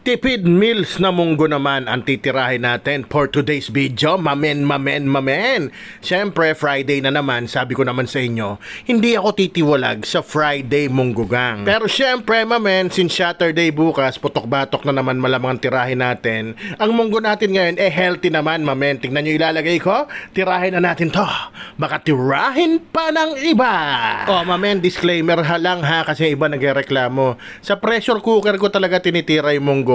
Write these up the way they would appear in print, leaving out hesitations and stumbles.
Tipid meals na munggo naman ang titirahin natin for today's video. Mamen. Siyempre, Friday na naman, sabi ko naman sa inyo, hindi ako titiwalag sa Friday munggugang. Pero siyempre, since Saturday bukas, putok-batok na naman malamang tirahin natin. Ang munggo natin ngayon, healthy naman, Tingnan nyo ilalagay ko, tirahin na natin to. Baka tirahin pa ng iba. Disclaimer lang ha, kasi iba nagreklamo. Sa pressure cooker ko talaga tinitira yung munggo,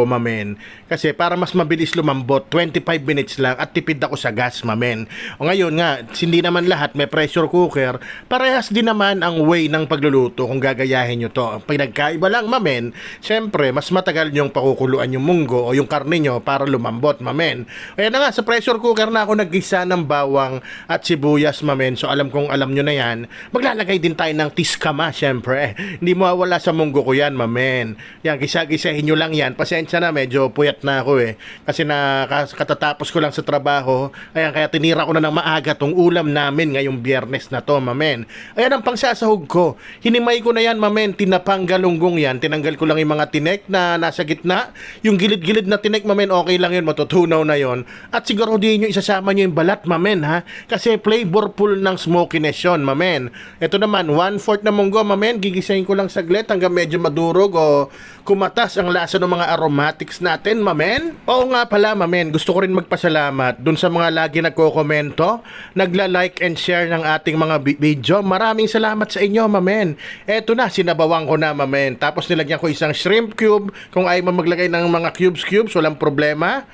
kasi para mas mabilis lumambot, 25 minutes lang at tipid ako sa gas, O ngayon nga, hindi naman lahat may pressure cooker, parehas din naman ang way ng pagluluto kung gagayahin nyo to. Pinagkaiba lang, syempre, mas matagal nyong pakukuluan yung munggo o yung karne nyo para lumambot, Kaya na nga, sa pressure cooker na ako naggisa ng bawang at sibuyas, So alam kong alam nyo na yan, maglalagay din tayo ng tiskama, syempre. Hindi mawawala sa munggo ko yan, Yan, gisa-gisahin nyo lang yan. Pasensya na, medyo puyat na ako kasi katatapos ko lang sa trabaho. Ayan, kaya tinira ko na ng maaga tong ulam namin ngayong Biyernes na to, Ayan ang pangsasahog ko. Hinimay ko na yan, tinapang galunggong yan. Tinanggal ko lang yung mga tinek na nasa gitna. Yung gilid-gilid na tinek, okay lang yun, matutunaw na yon. At siguro di nyo isasama nyo yung balat, ha? Kasi flavorful ng smokiness yun, Ito naman, 1/4 na munggo, gigisahin ko lang saglit hanggang medyo madurog o kumatas ang lasa ng mga aromatics natin, Oo nga pala, gusto ko rin magpasalamat dun sa mga lagi nagko-komento, nagla-like and share ng ating mga video. Maraming salamat sa inyo, Eto na, sinabawang ko na, Tapos nilagyan ko isang shrimp cube. Kung ayaw mo maglagay ng mga cubes, walang problema.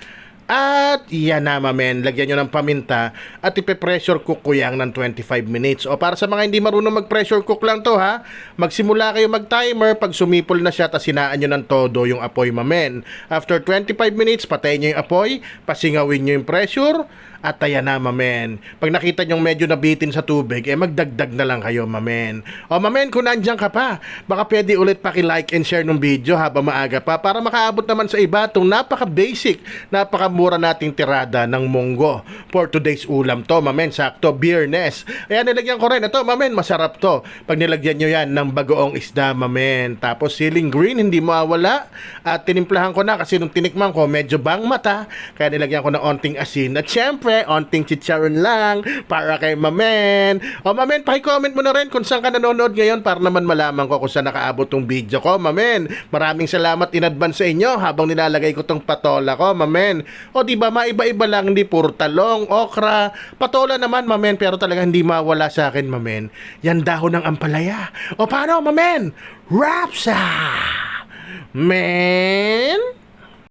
At yan na, lagyan nyo ng paminta at ipe-pressure cook ko yan ng 25 minutes. O para sa mga hindi marunong mag-pressure cook lang to, ha, magsimula kayo mag-timer. Pag sumipol na siya, tas sinaan nyo ng todo yung apoy, After 25 minutes, patayin nyo yung apoy, pasingawin nyo yung pressure, at ayan na, Pag nakita nyo medyo nabitin sa tubig, magdagdag na lang kayo, O kung nandiyan ka pa, baka pwede ulit paki-like and share ng video habang maaga pa para makaabot naman sa iba itong napaka-basic, napaka-mura nating tirada ng munggo. For today's ulam to, sakto, Biyernes. Ayan, nilagyan ko rin. Ito, masarap to. Pag nilagyan nyo yan ng bagoong isda, Tapos siling green, hindi mawawala. At tinimplahan ko na kasi nung tinikman ko, medyo bang mata. Kaya nilagyan ko ng onting asin. At syempre, onting chicharon lang para kay O paki-comment mo na rin kung saan ka nanonood ngayon para naman malaman ko kung saan nakaabot tong video ko, Maraming salamat in advance sa inyo habang nilalagay ko tong patola ko, O diba, maiba-iba lang, hindi puro talong, okra, patola naman, pero talaga hindi mawala sa akin, yan dahon ng ampalaya. O paano, Rapsa!